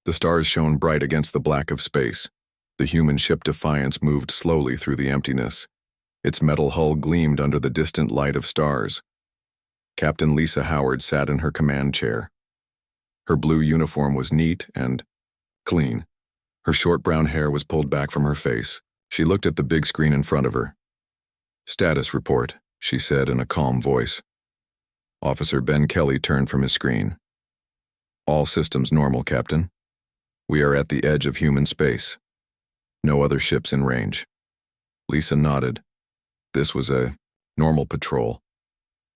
The stars shone bright against the black of space. The human ship Defiance moved slowly through the emptiness. Its metal hull gleamed under the distant light of stars. Captain Lisa Howard sat in her command chair. Her blue uniform was neat and clean. Her short brown hair was pulled back from her face. She looked at the big screen in front of her. "Status report," she said in a calm voice. Officer Ben Kelly turned from his screen. "All systems normal, Captain. We are at the edge of human space. No other ships in range." Lisa nodded. This was a normal patrol.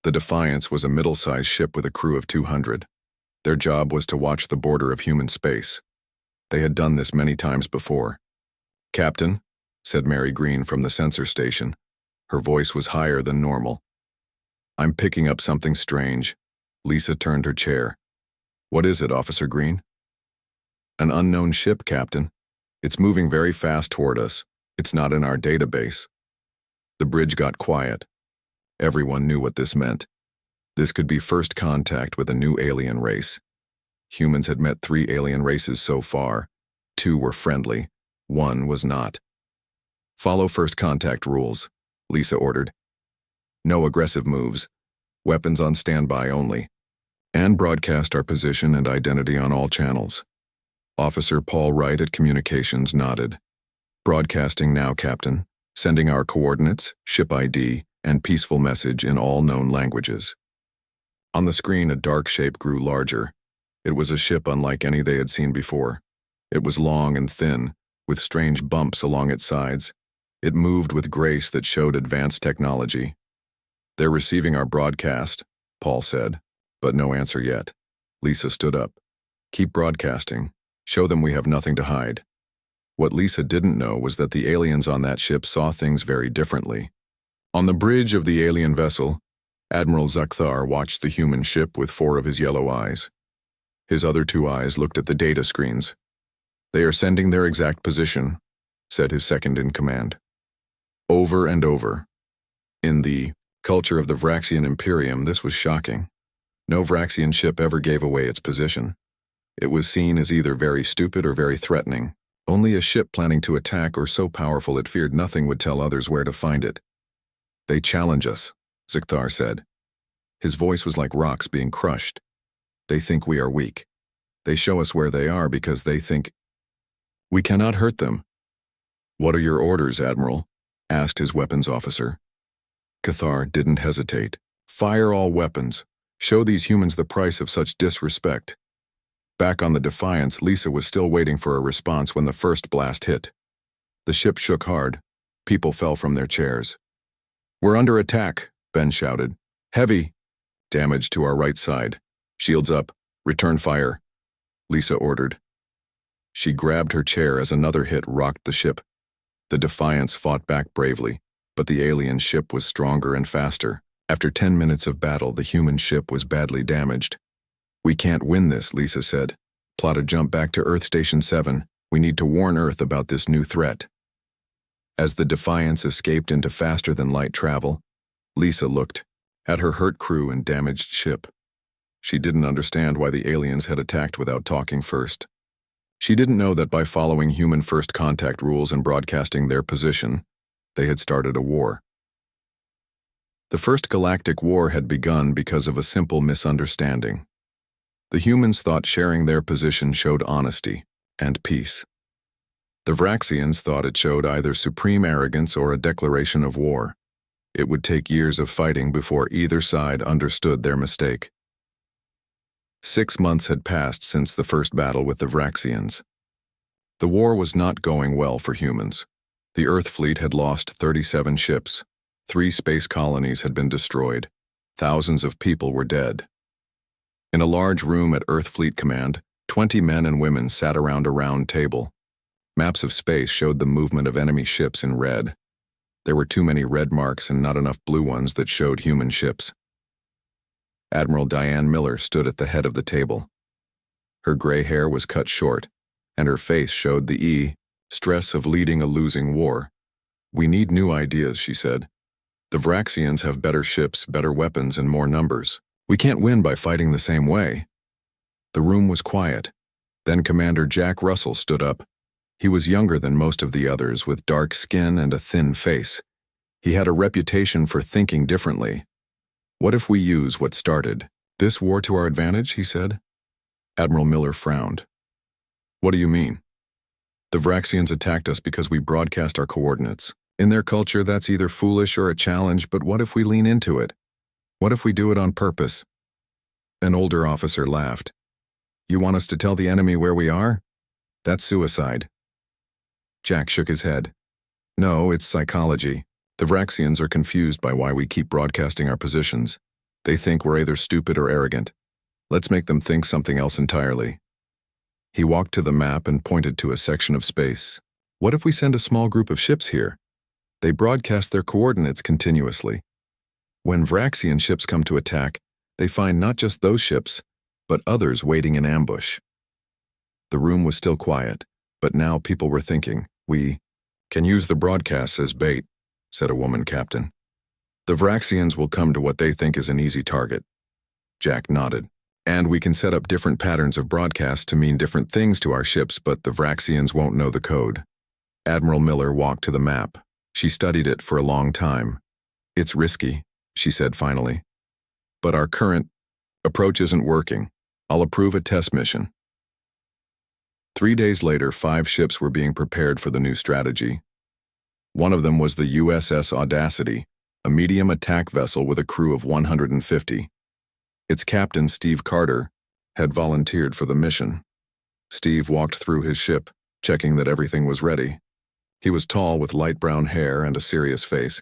The Defiance was a middle-sized ship with a crew of 200. Their job was to watch the border of human space. They had done this many times before. "Captain," said Mary Green from the sensor station. Her voice was higher than normal. "I'm picking up something strange." Lisa turned her chair. "What is it, Officer Green?" "An unknown ship, Captain. It's moving very fast toward us. It's not in our database." The bridge got quiet. Everyone knew what this meant. This could be first contact with a new alien race. Humans had met 3 alien races so far. 2 were friendly. 1 was not. "Follow first contact rules," Lisa ordered. "No aggressive moves. Weapons on standby only. And broadcast our position and identity on all channels." Officer Paul Wright at Communications nodded. "Broadcasting now, Captain. Sending our coordinates, ship ID, and peaceful message in all known languages." On the screen, a dark shape grew larger. It was a ship unlike any they had seen before. It was long and thin, with strange bumps along its sides. It moved with grace that showed advanced technology. "They're receiving our broadcast," Paul said, but no answer yet. Lisa stood up. "Keep broadcasting. Show them we have nothing to hide." What Lisa didn't know was that the aliens on that ship saw things very differently. On the bridge of the alien vessel, Admiral Zakhtar watched the human ship with 4 of his yellow eyes. His other 2 eyes looked at the data screens. "They are sending their exact position," said his second-in-command. Over and over. In the culture of the Vraxian Imperium, this was shocking. No Vraxian ship ever gave away its position. It was seen as either very stupid or very threatening. Only a ship planning to attack or so powerful it feared nothing would tell others where to find it. "They challenge us," Zakhtar said. His voice was like rocks being crushed. "They think we are weak. They show us where they are because they think we cannot hurt them." "What are your orders, Admiral?" asked his weapons officer. Cathar didn't hesitate. "Fire all weapons. Show these humans the price of such disrespect." Back on the Defiance, Lisa was still waiting for a response when the first blast hit. The ship shook hard. People fell from their chairs. "We're under attack," Ben shouted. "Heavy. Damage to our right side. Shields up. Return fire," Lisa ordered. She grabbed her chair as another hit rocked the ship. The Defiance fought back bravely, but the alien ship was stronger and faster. After 10 minutes of battle, the human ship was badly damaged. "We can't win this," Lisa said. "Plot a jump back to Earth Station 7. We need to warn Earth about this new threat." As the Defiance escaped into faster-than-light travel, Lisa looked at her hurt crew and damaged ship. She didn't understand why the aliens had attacked without talking first. She didn't know that by following human first contact rules and broadcasting their position, they had started a war. The First Galactic War had begun because of a simple misunderstanding. The humans thought sharing their position showed honesty and peace. The Vraxians thought it showed either supreme arrogance or a declaration of war. It would take years of fighting before either side understood their mistake. 6 months had passed since the first battle with the Vraxians. The war was not going well for humans. The Earth fleet had lost 37 ships. 3 space colonies had been destroyed. Thousands of people were dead. In a large room at Earth Fleet Command, 20 men and women sat around a round table. Maps of space showed the movement of enemy ships in red. There were too many red marks and not enough blue ones that showed human ships. Admiral Diane Miller stood at the head of the table. Her gray hair was cut short, and her face showed the stress of leading a losing war. "We need new ideas," she said. "The Vraxians have better ships, better weapons, and more numbers. We can't win by fighting the same way." The room was quiet. Then Commander Jack Russell stood up. He was younger than most of the others, with dark skin and a thin face. He had a reputation for thinking differently. "What if we use what started this war to our advantage?" he said. Admiral Miller frowned. "What do you mean?" "The Vraxians attacked us because we broadcast our coordinates. In their culture, that's either foolish or a challenge, but what if we lean into it? What if we do it on purpose?" An older officer laughed. "You want us to tell the enemy where we are? That's suicide." Jack shook his head. "No, it's psychology. The Vraxians are confused by why we keep broadcasting our positions. They think we're either stupid or arrogant. Let's make them think something else entirely." He walked to the map and pointed to a section of space. "What if we send a small group of ships here? They broadcast their coordinates continuously. When Vraxian ships come to attack, they find not just those ships, but others waiting in ambush." The room was still quiet, but now people were thinking. "We can use the broadcasts as bait," said a woman captain. "The Vraxians will come to what they think is an easy target." Jack nodded. "And we can set up different patterns of broadcast to mean different things to our ships, but the Vraxians won't know the code." Admiral Miller walked to the map. She studied it for a long time. "It's risky," she said finally. "But our current approach isn't working. I'll approve a test mission." 3 days later, 5 ships were being prepared for the new strategy. One of them was the USS Audacity, a medium attack vessel with a crew of 150. Its captain, Steve Carter, had volunteered for the mission. Steve walked through his ship, checking that everything was ready. He was tall with light brown hair and a serious face.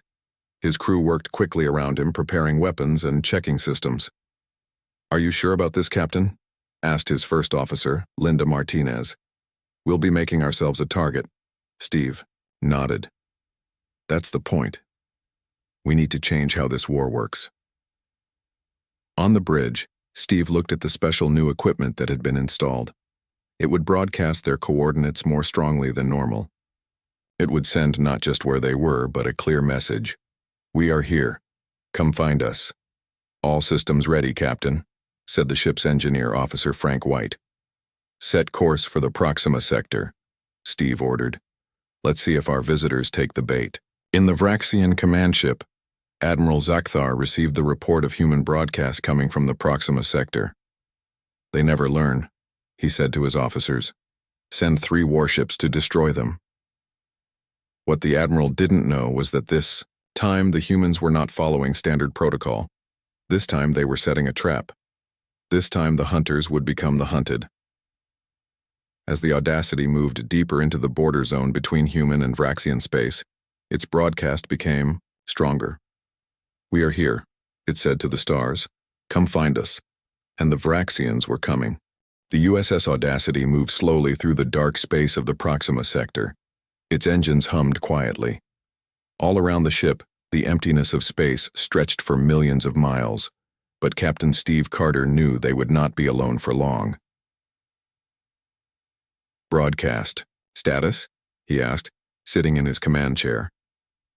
His crew worked quickly around him, preparing weapons and checking systems. "Are you sure about this, Captain?" asked his first officer, Linda Martinez. "We'll be making ourselves a target." Steve nodded. "That's the point. We need to change how this war works." On the bridge, Steve looked at the special new equipment that had been installed. It would broadcast their coordinates more strongly than normal. It would send not just where they were, but a clear message. "We are here. Come find us." "All systems ready, Captain," said the ship's engineer, Officer Frank White. "Set course for the Proxima sector," Steve ordered. "Let's see if our visitors take the bait." In the Vraxian command ship, Admiral Zakhthar received the report of human broadcasts coming from the Proxima sector. "They never learn," he said to his officers. "Send 3 warships to destroy them." What the Admiral didn't know was that this time the humans were not following standard protocol. This time they were setting a trap. This time the hunters would become the hunted. As the Audacity moved deeper into the border zone between human and Vraxian space, its broadcast became stronger. "We are here," it said to the stars. "Come find us." And the Vraxians were coming. The USS Audacity moved slowly through the dark space of the Proxima sector. Its engines hummed quietly. All around the ship, the emptiness of space stretched for millions of miles, but Captain Steve Carter knew they would not be alone for long. "Broadcast. Status?" he asked, sitting in his command chair.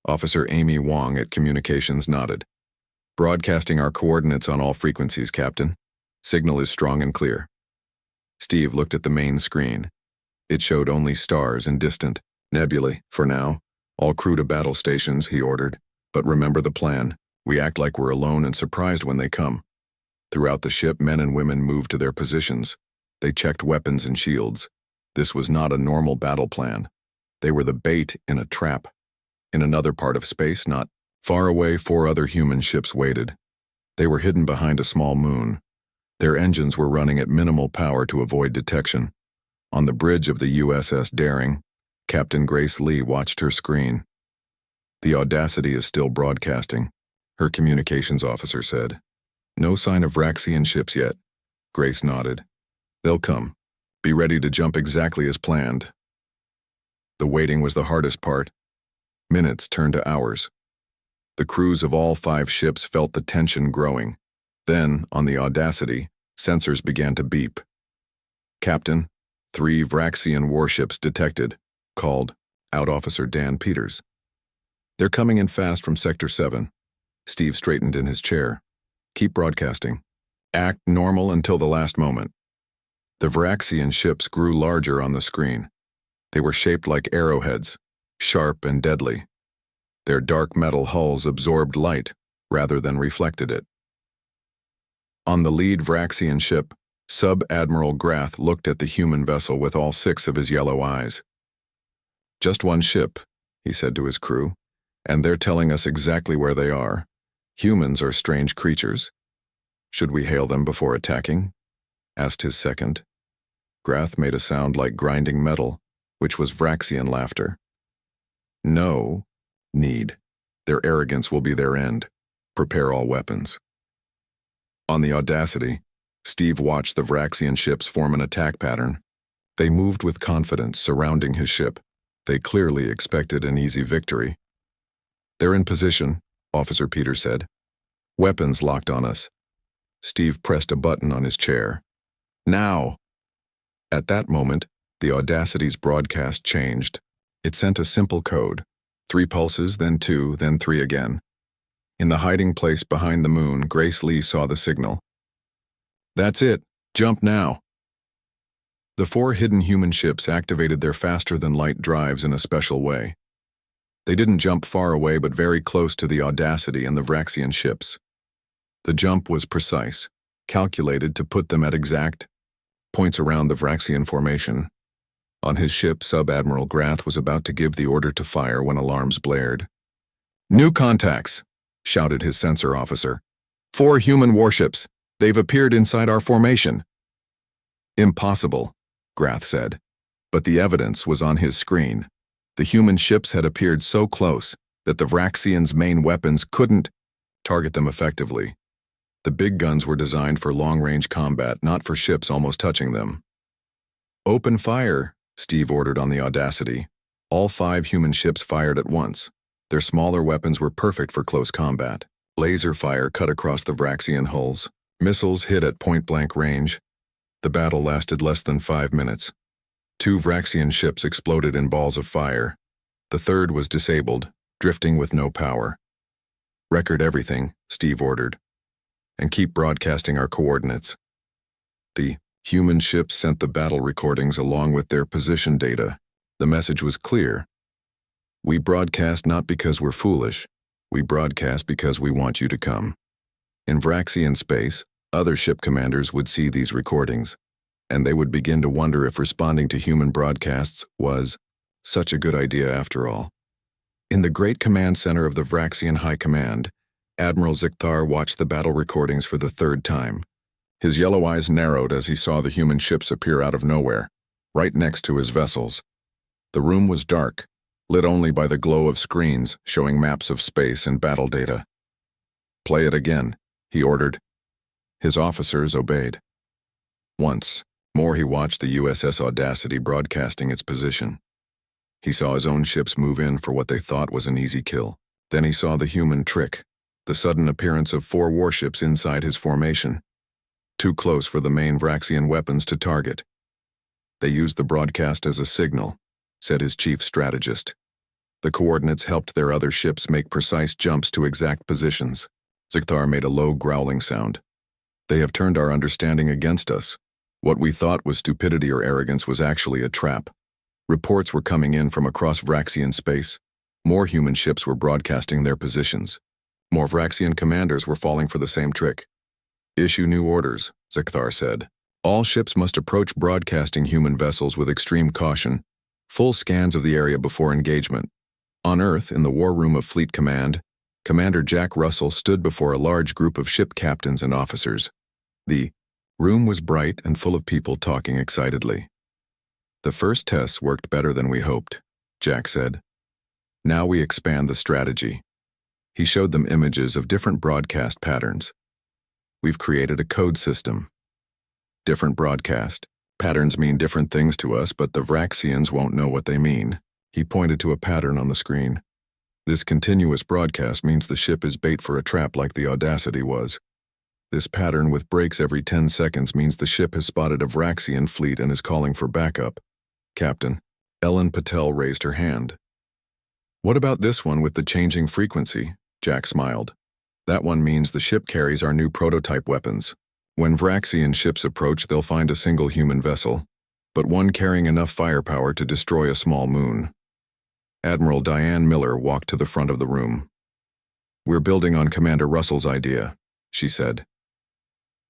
Officer Amy Wong at Communications nodded. "Broadcasting our coordinates on all frequencies, Captain. Signal is strong and clear." Steve looked at the main screen. It showed only stars and distant nebulae for now. "All crew to battle stations," he ordered. "But remember the plan. We act like we're alone and surprised when they come." Throughout the ship, men and women moved to their positions. They checked weapons and shields. This was not a normal battle plan. They were the bait in a trap. In another part of space, not far away, 4 other human ships waited. They were hidden behind a small moon. Their engines were running at minimal power to avoid detection. On the bridge of the USS Daring, Captain Grace Lee watched her screen. "The Audacity is still broadcasting," her communications officer said. "No sign of Vraxian ships yet." Grace nodded. "They'll come. Be ready to jump exactly as planned." The waiting was the hardest part. Minutes turned to hours. The crews of all 5 ships felt the tension growing. Then, on the Audacity, sensors began to beep. "Captain, 3 Vraxian warships detected," called out Officer Dan Peters. "They're coming in fast from Sector 7. Steve straightened in his chair. "Keep broadcasting. Act normal until the last moment." The Vraxian ships grew larger on the screen. They were shaped like arrowheads, sharp and deadly. Their dark metal hulls absorbed light rather than reflected it. On the lead Vraxian ship, Sub-Admiral Grath looked at the human vessel with all 6 of his yellow eyes. "Just one ship," he said to his crew, "and they're telling us exactly where they are. Humans are strange creatures. Should we hail them before attacking?" asked his second. Grath made a sound like grinding metal, which was Vraxian laughter. "No need. Their arrogance will be their end. Prepare all weapons." On the Audacity, Steve watched the Vraxian ships form an attack pattern. They moved with confidence, surrounding his ship. They clearly expected an easy victory. "They're in position," Officer Peter said. "Weapons locked on us." Steve pressed a button on his chair. "Now!" At that moment, the Audacity's broadcast changed. It sent a simple code. 3 pulses, then 2, then 3 again. In the hiding place behind the moon, Grace Lee saw the signal. "That's it. Jump now." The 4 hidden human ships activated their faster-than-light drives in a special way. They didn't jump far away but very close to the Audacity and the Vraxian ships. The jump was precise, calculated to put them at exact points around the Vraxian formation. On his ship, Sub-Admiral Grath was about to give the order to fire when alarms blared. "New contacts!" shouted his sensor officer. 4 human warships. They've appeared inside our formation." "Impossible," Grath said. But the evidence was on his screen. The human ships had appeared so close that the Vraxians' main weapons couldn't target them effectively. The big guns were designed for long-range combat, not for ships almost touching them. "Open fire," Steve ordered on the Audacity. All 5 human ships fired at once. Their smaller weapons were perfect for close combat. Laser fire cut across the Vraxian hulls. Missiles hit at point-blank range. The battle lasted less than 5 minutes. 2 Vraxian ships exploded in balls of fire. The third was disabled, drifting with no power. "Record everything," Steve ordered, "and keep broadcasting our coordinates." The human ships sent the battle recordings along with their position data. The message was clear. "We broadcast not because we're foolish. We broadcast because we want you to come." In Vraxian space, other ship commanders would see these recordings, and they would begin to wonder if responding to human broadcasts was such a good idea after all. In the Great Command Center of the Vraxian High Command, Admiral Zikthar watched the battle recordings for the 3rd time. His yellow eyes narrowed as he saw the human ships appear out of nowhere, right next to his vessels. The room was dark, lit only by the glow of screens showing maps of space and battle data. "Play it again," he ordered. His officers obeyed. Once more he watched the USS Audacity broadcasting its position. He saw his own ships move in for what they thought was an easy kill. Then he saw the human trick, the sudden appearance of 4 warships inside his formation, too close for the main Vraxian weapons to target. "They used the broadcast as a signal," said his chief strategist. "The coordinates helped their other ships make precise jumps to exact positions." Zikthar made a low growling sound. "They have turned our understanding against us. What we thought was stupidity or arrogance was actually a trap." Reports were coming in from across Vraxian space. More human ships were broadcasting their positions. More Vraxian commanders were falling for the same trick. "Issue new orders," Zikthar said. "All ships must approach broadcasting human vessels with extreme caution. Full scans of the area before engagement." On Earth, in the War Room of Fleet Command, Commander Jack Russell stood before a large group of ship captains and officers. The room was bright and full of people talking excitedly. "The first tests worked better than we hoped," Jack said. "Now we expand the strategy." He showed them images of different broadcast patterns. "We've created a code system. Different broadcast patterns mean different things to us, but the Vraxians won't know what they mean." He pointed to a pattern on the screen. "This continuous broadcast means the ship is bait for a trap like the Audacity was. This pattern with breaks every 10 seconds means the ship has spotted a Vraxian fleet and is calling for backup." "Captain," Ellen Patel raised her hand. "What about this one with the changing frequency?" Jack smiled. "That one means the ship carries our new prototype weapons. When Vraxian ships approach, they'll find a single human vessel, but one carrying enough firepower to destroy a small moon. Admiral Diane Miller walked to the front of the room. "We're building on Commander Russell's idea," she said.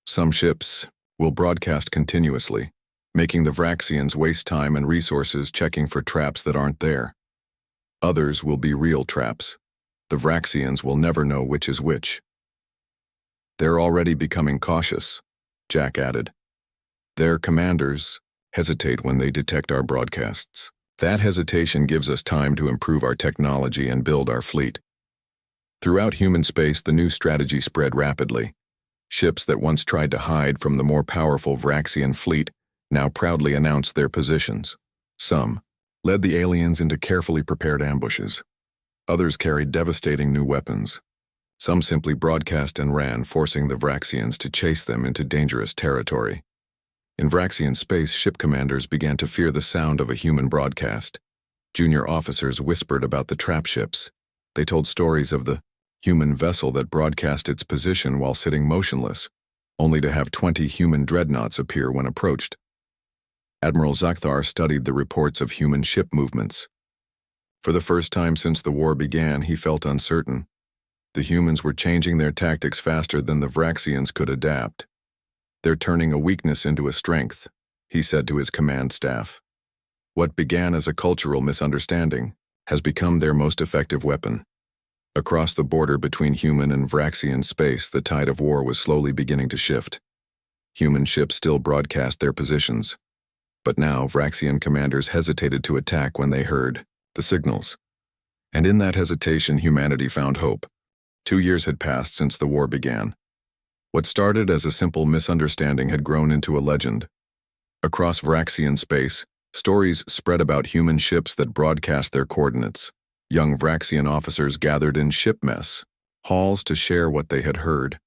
"Some ships will broadcast continuously, making the Vraxians waste time and resources checking for traps that aren't there. Others will be real traps. The Vraxians will never know which is which." "They're already becoming cautious," Jack added. "Their commanders hesitate when they detect our broadcasts. That hesitation gives us time to improve our technology and build our fleet." Throughout human space, the new strategy spread rapidly. Ships that once tried to hide from the more powerful Vraxian fleet now proudly announced their positions. Some led the aliens into carefully prepared ambushes. Others carried devastating new weapons. Some simply broadcast and ran, forcing the Vraxians to chase them into dangerous territory. In Vraxian space, ship commanders began to fear the sound of a human broadcast. Junior officers whispered about the trap ships. They told stories of the human vessel that broadcast its position while sitting motionless, only to have 20 human dreadnoughts appear when approached. Admiral Zakhtar studied the reports of human ship movements. For the first time since the war began, he felt uncertain. The humans were changing their tactics faster than the Vraxians could adapt. "They're turning a weakness into a strength," he said to his command staff. "What began as a cultural misunderstanding has become their most effective weapon." Across the border between human and Vraxian space, the tide of war was slowly beginning to shift. Human ships still broadcast their positions, but now Vraxian commanders hesitated to attack when they heard the signals. And in that hesitation, humanity found hope. 2 years had passed since the war began. What started as a simple misunderstanding had grown into a legend. Across Vraxian space, stories spread about human ships that broadcast their coordinates. Young Vraxian officers gathered in ship mess halls to share what they had heard.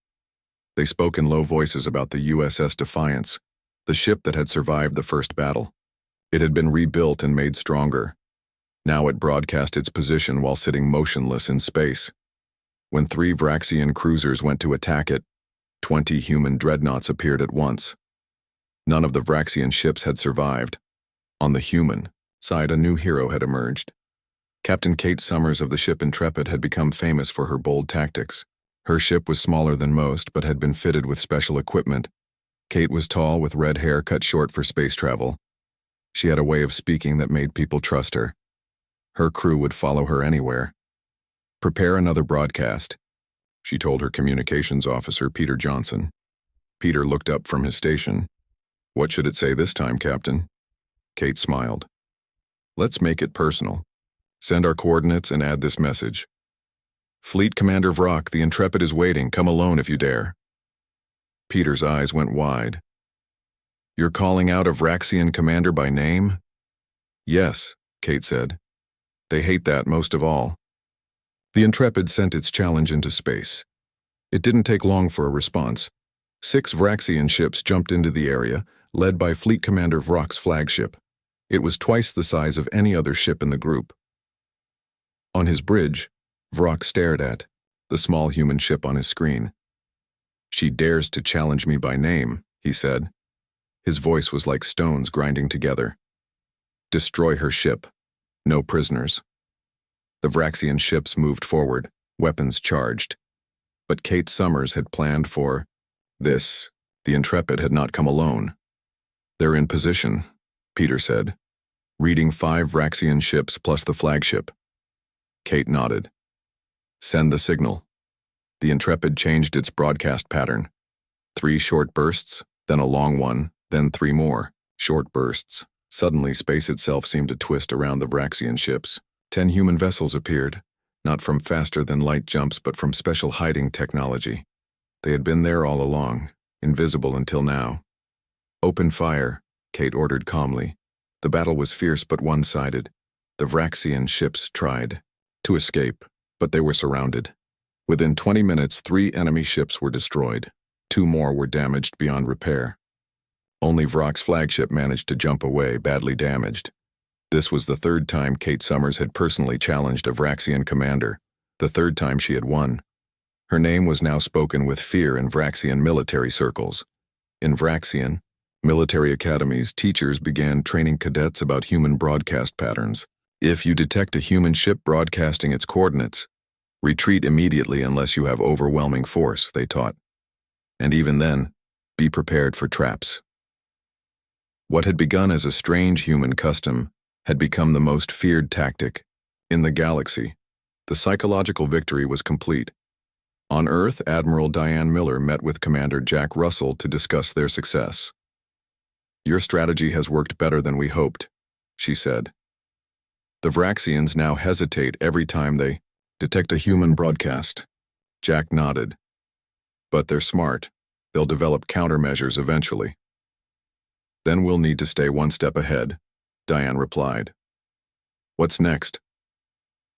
They spoke in low voices about the USS Defiance, the ship that had survived the first battle. It had been rebuilt and made stronger. Now it broadcast its position while sitting motionless in space. When 3 Vraxian cruisers went to attack it, 20 human dreadnoughts appeared at once. None of the Vraxian ships had survived. On the human side, a new hero had emerged. Captain Kate Summers of the ship Intrepid had become famous for her bold tactics. Her ship was smaller than most, but had been fitted with special equipment. Kate was tall, with red hair cut short for space travel. She had a way of speaking that made people trust her. Her crew would follow her anywhere. "Prepare another broadcast," she told her communications officer, Peter Johnson. Peter looked up from his station. "What should it say this time, Captain?" Kate smiled. "Let's make it personal. Send our coordinates and add this message. Fleet Commander Vrak, the Intrepid is waiting. Come alone if you dare." Peter's eyes went wide. "You're calling out a Vraxian commander by name?" "Yes," Kate said. "They hate that most of all." The Intrepid sent its challenge into space. It didn't take long for a response. 6 Vraxian ships jumped into the area, led by Fleet Commander Vrak's flagship. It was twice the size of any other ship in the group. On his bridge, Vrak stared at the small human ship on his screen. "She dares to challenge me by name," he said. His voice was like stones grinding together. "Destroy her ship. No prisoners." The Vraxian ships moved forward, weapons charged. But Kate Summers had planned for this. The Intrepid had not come alone. "They're in position," Peter said, reading 5 Vraxian ships plus the flagship. Kate nodded. "Send the signal." The Intrepid changed its broadcast pattern. 3 short bursts, then a long one, then 3 more short bursts. Suddenly, space itself seemed to twist around the Vraxian ships. 10 human vessels appeared, not from faster-than-light jumps but from special hiding technology. They had been there all along, invisible until now. "Open fire," Kate ordered calmly. The battle was fierce but one-sided. The Vraxian ships tried to escape, but they were surrounded. Within 20 minutes, 3 enemy ships were destroyed. 2 more were damaged beyond repair. Only Vrak's flagship managed to jump away, badly damaged. This was the 3rd time Kate Summers had personally challenged a Vraxian commander, the 3rd time she had won. Her name was now spoken with fear in Vraxian military circles. In Vraxian, military academies, teachers began training cadets about human broadcast patterns. If you detect a human ship broadcasting its coordinates, retreat immediately unless you have overwhelming force, they taught. And even then, be prepared for traps. What had begun as a strange human custom had become the most feared tactic. In the galaxy, the psychological victory was complete. On Earth, Admiral Diane Miller met with Commander Jack Russell to discuss their success. "Your strategy has worked better than we hoped," she said. "The Vraxians now hesitate every time they detect a human broadcast." Jack nodded. "But they're smart. They'll develop countermeasures eventually." "Then we'll need to stay one step ahead," Diane replied. "What's next?"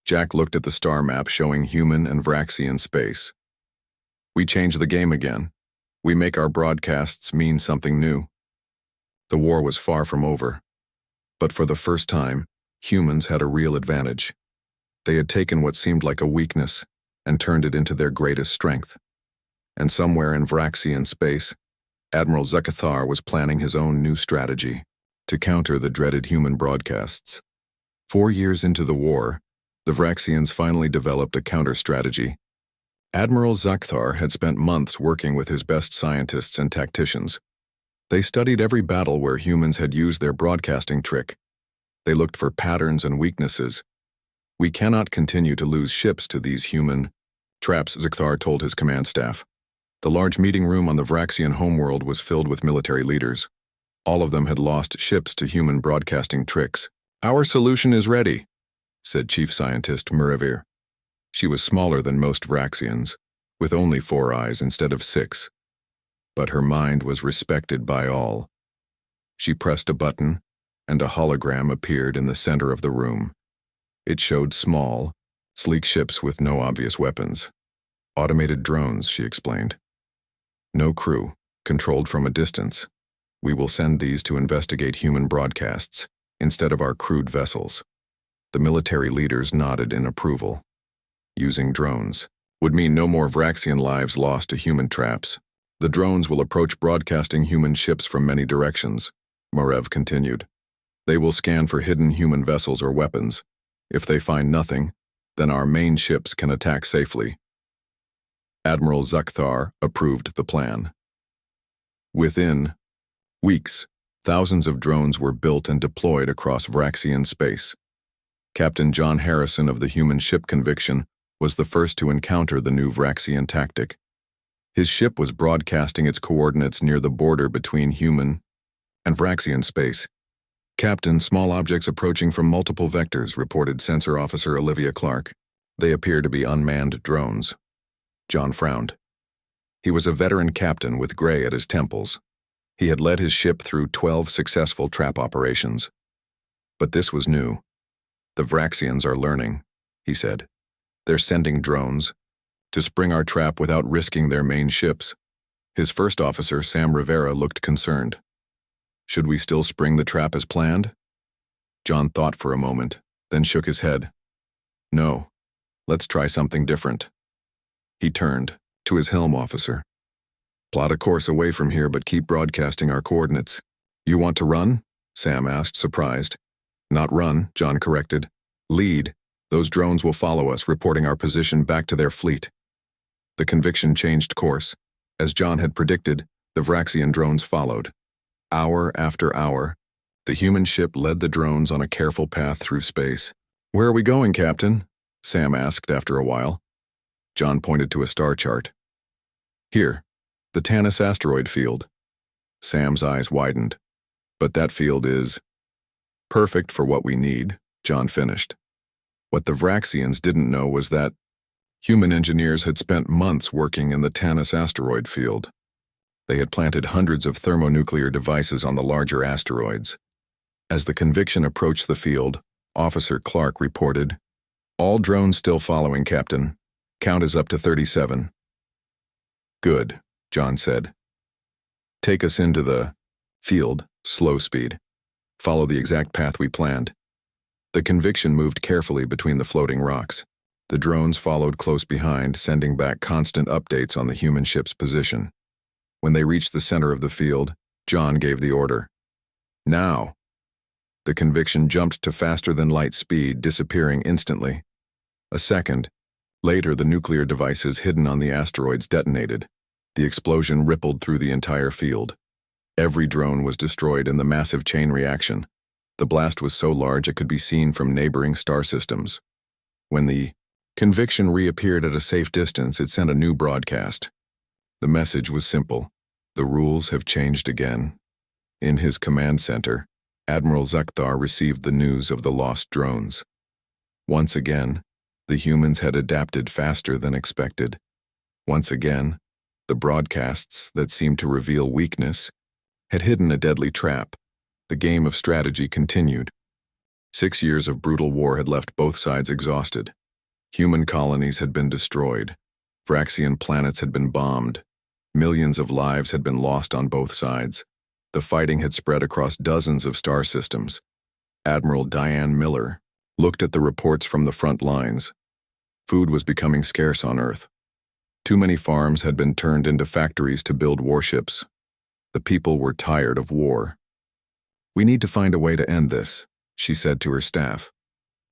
Jack looked at the star map showing human and Vraxian space. "We change the game again. We make our broadcasts mean something new." The war was far from over. But for the first time, humans had a real advantage. They had taken what seemed like a weakness and turned it into their greatest strength. And somewhere in Vraxian space, Admiral Zuckathar was planning his own new strategy to counter the dreaded human broadcasts. 4 years into the war, the Vraxians finally developed a counter-strategy. Admiral Zuckathar had spent months working with his best scientists and tacticians. They studied every battle where humans had used their broadcasting trick. They looked for patterns and weaknesses. "We cannot continue to lose ships to these human traps," Zuckathar told his command staff. The large meeting room on the Vraxian homeworld was filled with military leaders. All of them had lost ships to human broadcasting tricks. "Our solution is ready," said Chief Scientist Muravir. She was smaller than most Vraxians, with only 4 eyes instead of 6. But her mind was respected by all. She pressed a button, and a hologram appeared in the center of the room. It showed small, sleek ships with no obvious weapons. "Automated drones," she explained. "No crew, controlled from a distance. We will send these to investigate human broadcasts instead of our crewed vessels." The military leaders nodded in approval. Using drones would mean no more Vraxian lives lost to human traps. "The drones will approach broadcasting human ships from many directions," Morev continued. "They will scan for hidden human vessels or weapons. If they find nothing, then our main ships can attack safely." Admiral Zuckathar approved the plan. Within weeks, thousands of drones were built and deployed across Vraxian space. Captain John Harrison of the human ship Conviction was the first to encounter the new Vraxian tactic. His ship was broadcasting its coordinates near the border between human and Vraxian space. "Captain, small objects approaching from multiple vectors," reported Sensor Officer Olivia Clark. "They appear to be unmanned drones." John frowned. He was a veteran captain with gray at his temples. He had led his ship through 12 successful trap operations. But this was new. "The Vraxians are learning," he said. "They're sending drones to spring our trap without risking their main ships." His first officer, Sam Rivera, looked concerned. "Should we still spring the trap as planned?" John thought for a moment, then shook his head. "No, let's try something different." He turned to his helm officer. "Plot a course away from here, but keep broadcasting our coordinates." "You want to run?" Sam asked, surprised. "Not run," John corrected. "Lead. Those drones will follow us, reporting our position back to their fleet." The Conviction changed course. As John had predicted, the Vraxian drones followed. Hour after hour, the human ship led the drones on a careful path through space. "Where are we going, Captain?" Sam asked after a while. John pointed to a star chart. "Here, the Tanis asteroid field." Sam's eyes widened. "But that field is perfect for what we need," John finished. What the Vraxians didn't know was that human engineers had spent months working in the Tanis asteroid field. They had planted hundreds of thermonuclear devices on the larger asteroids. As the Conviction approached the field, Officer Clark reported, "All drones still following, Captain. Count is up to 37. "Good," John said. "Take us into the field, slow speed. Follow the exact path we planned." The Conviction moved carefully between the floating rocks. The drones followed close behind, sending back constant updates on the human ship's position. When they reached the center of the field, John gave the order. Now! The conviction jumped to faster-than-light speed, disappearing instantly. A second. Later, the nuclear devices hidden on the asteroids detonated. The explosion rippled through the entire field. Every drone was destroyed in the massive chain reaction. The blast was so large it could be seen from neighboring star systems. When the conviction reappeared at a safe distance, it sent a new broadcast. The message was simple. The rules have changed again. In his command center, Admiral Zuckthar received the news of the lost drones. Once again, the humans had adapted faster than expected. Once again, the broadcasts that seemed to reveal weakness had hidden a deadly trap. The game of strategy continued. 6 years of brutal war had left both sides exhausted. Human colonies had been destroyed. Vraxian planets had been bombed. Millions of lives had been lost on both sides. The fighting had spread across dozens of star systems. Admiral Diane Miller looked at the reports from the front lines. Food was becoming scarce on Earth. Too many farms had been turned into factories to build warships. The people were tired of war. "We need to find a way to end this," she said to her staff.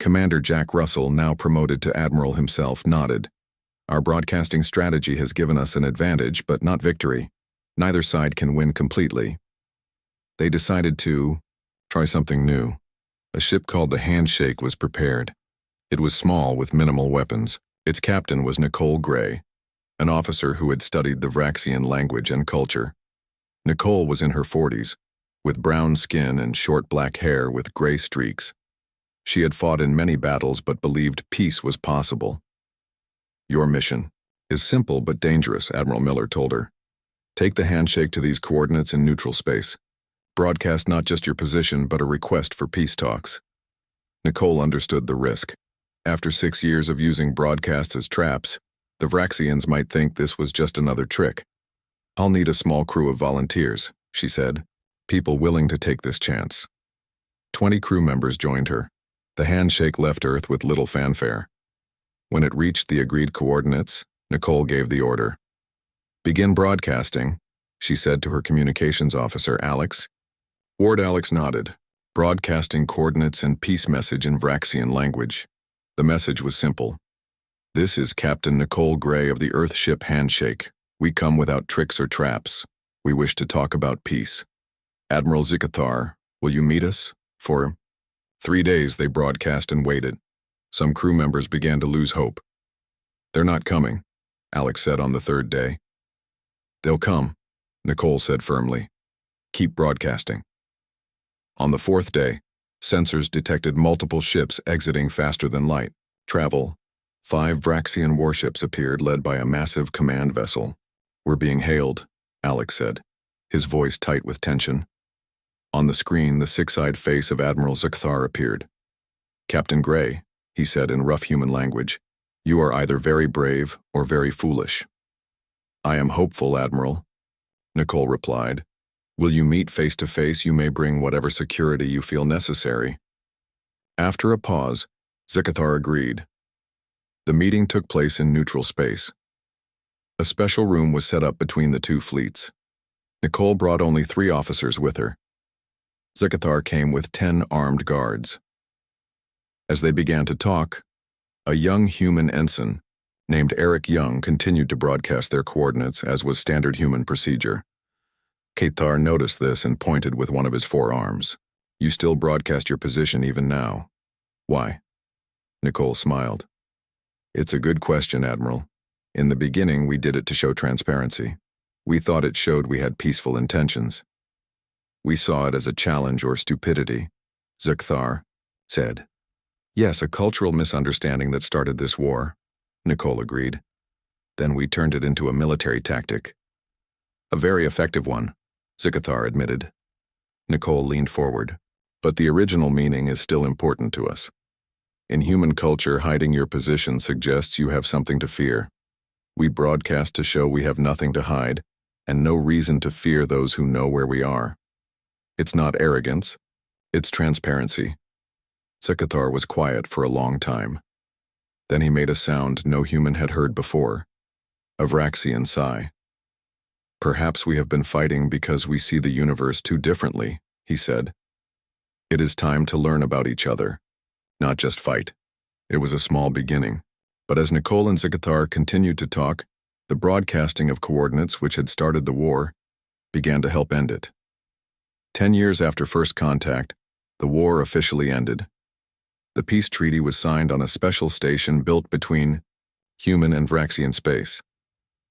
Commander Jack Russell, now promoted to admiral himself, nodded. "Our broadcasting strategy has given us an advantage, but not victory. Neither side can win completely." They decided to try something new. A ship called the Handshake was prepared. It was small with minimal weapons. Its captain was Nicole Gray, an officer who had studied the Vraxian language and culture. Nicole was in her 40s, with brown skin and short black hair with gray streaks. She had fought in many battles but believed peace was possible. "Your mission is simple but dangerous," Admiral Miller told her. "Take the Handshake to these coordinates in neutral space. Broadcast not just your position but a request for peace talks." Nicole understood the risk. After 6 years of using broadcasts as traps, the Vraxians might think this was just another trick. "I'll need a small crew of volunteers," she said. "People willing to take this chance." 20 crew members joined her. The Handshake left Earth with little fanfare. When it reached the agreed coordinates, Nicole gave the order. "Begin broadcasting," she said to her communications officer, Alex. Ward Alex nodded, broadcasting coordinates and peace message in Vraxian language. The message was simple. "This is Captain Nicole Gray of the Earth ship Handshake. We come without tricks or traps. We wish to talk about peace. Admiral Zuckthar, will you meet us? For 3 days they broadcast and waited. Some crew members began to lose hope. "They're not coming," Alex said on the 3rd day. "They'll come," Nicole said firmly. "Keep broadcasting." On the 4th day, sensors detected multiple ships exiting faster than light. Travel. 5 Vraxian warships appeared, led by a massive command vessel. "We're being hailed," Alex said, his voice tight with tension. On the screen, the 6-eyed face of Admiral Zuckthar appeared. "Captain Gray," he said in rough human language, "you are either very brave or very foolish." "I am hopeful, Admiral," Nicole replied. "Will you meet face to face? You may bring whatever security you feel necessary." After a pause, Zuckthar agreed. The meeting took place in neutral space. A special room was set up between the 2 fleets. Nicole brought only 3 officers with her. Zuckthar came with 10 armed guards. As they began to talk, a young human ensign named Eric Young continued to broadcast their coordinates, as was standard human procedure. Kathar noticed this and pointed with one of his 4 arms. "You still broadcast your position even now. Why?" Nicole smiled. "It's a good question, Admiral. In the beginning, we did it to show transparency. We thought it showed we had peaceful intentions. We saw it as a challenge or stupidity," Zuckthar said. "Yes, a cultural misunderstanding that started this war," Nicole agreed. "Then we turned it into a military tactic." "A very effective one," Zuckthar admitted. Nicole leaned forward. "But the original meaning is still important to us. In human culture, hiding your position suggests you have something to fear. We broadcast to show we have nothing to hide, and no reason to fear those who know where we are. It's not arrogance, it's transparency." Zuckthar was quiet for a long time. Then he made a sound no human had heard before, a Vraxian sigh. Perhaps we have been fighting because we see the universe too differently, he said. It is time to learn about each other, not just fight. It was a small beginning, but as Nicole and Zikathar continued to talk, the broadcasting of coordinates which had started the war began to help end it. 10 years after first contact, the war officially ended. The peace treaty was signed on a special station built between human and Vraxian space.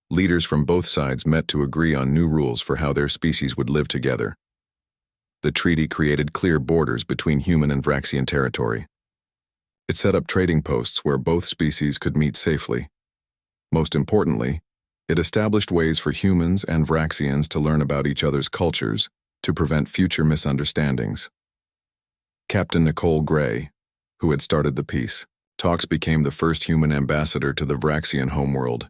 Leaders from both sides met to agree on new rules for how their species would live together. The treaty created clear borders between human and Vraxian territory. It set up trading posts where both species could meet safely. Most importantly, it established ways for humans and Vraxians to learn about each other's cultures to prevent future misunderstandings. Captain Nicole Gray, who had started the peace talks, became the first human ambassador to the Vraxian homeworld.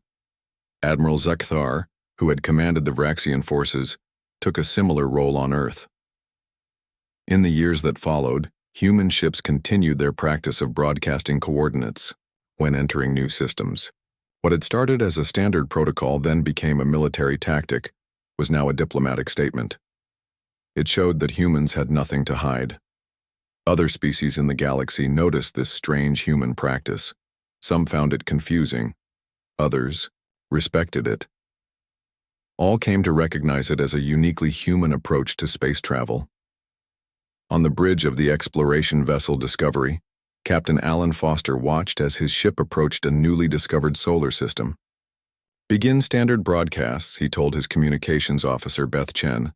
Admiral Zikathar, who had commanded the Vraxian forces, took a similar role on Earth. In the years that followed, human ships continued their practice of broadcasting coordinates when entering new systems. What had started as a standard protocol then became a military tactic was now a diplomatic statement. It showed that humans had nothing to hide. Other species in the galaxy noticed this strange human practice. Some found it confusing. Others respected it. All came to recognize it as a uniquely human approach to space travel. On the bridge of the exploration vessel Discovery, Captain Alan Foster watched as his ship approached a newly discovered solar system. "Begin standard broadcasts," he told his communications officer Beth Chen.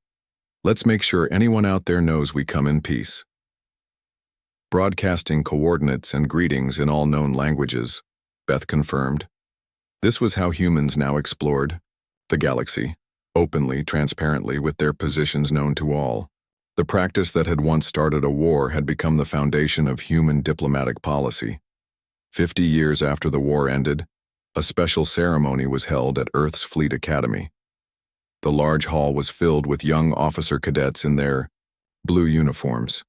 "Let's make sure anyone out there knows we come in peace." Broadcasting coordinates and greetings in all known languages, Beth confirmed. This was how humans now explored the galaxy, openly, transparently, with their positions known to all. The practice that had once started a war had become the foundation of human diplomatic policy. 50 years after the war ended, a special ceremony was held at Earth's Fleet Academy. The large hall was filled with young officer cadets in their blue uniforms.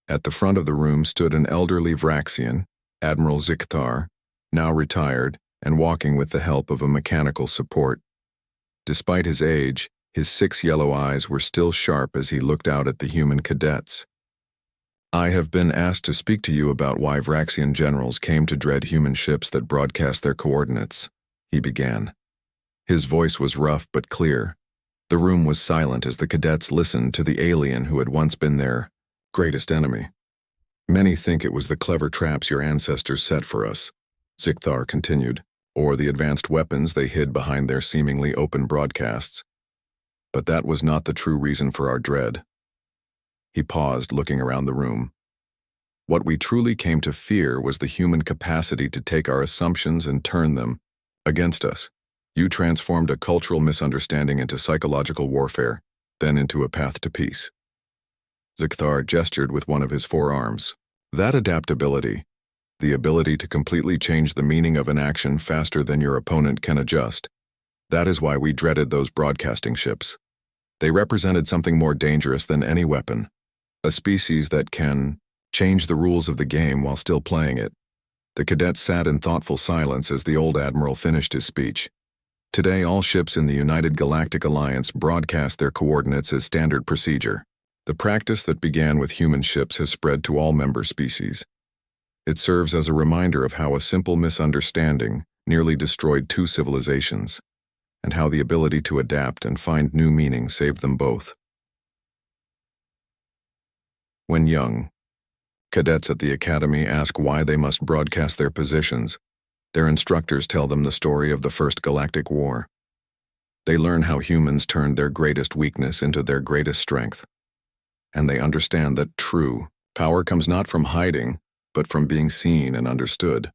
At the front of the room stood an elderly Vraxian, Admiral Zikathar, now retired and walking with the help of a mechanical support. Despite his age, his 6 yellow eyes were still sharp as he looked out at the human cadets. "I have been asked to speak to you about why Vraxian generals came to dread human ships that broadcast their coordinates," he began. His voice was rough but clear. The room was silent as the cadets listened to the alien who had once been their greatest enemy. "Many think it was the clever traps your ancestors set for us," Zikathar continued, "or the advanced weapons they hid behind their seemingly open broadcasts. But that was not the true reason for our dread." He paused, looking around the room. "What we truly came to fear was the human capacity to take our assumptions and turn them against us. You transformed a cultural misunderstanding into psychological warfare, then into a path to peace." Zikathar gestured with one of his forearms. "That adaptability, the ability to completely change the meaning of an action faster than your opponent can adjust, that is why we dreaded those broadcasting ships. They represented something more dangerous than any weapon, a species that can change the rules of the game while still playing it." The cadets sat in thoughtful silence as the old admiral finished his speech. Today, all ships in the United Galactic Alliance broadcast their coordinates as standard procedure. The practice that began with human ships has spread to all member species. It serves as a reminder of how a simple misunderstanding nearly destroyed 2 civilizations, and how the ability to adapt and find new meaning saved them both. When young, cadets at the academy ask why they must broadcast their positions. Their instructors tell them the story of the First Galactic War. They learn how humans turned their greatest weakness into their greatest strength. And they understand that true power comes not from hiding, but from being seen and understood.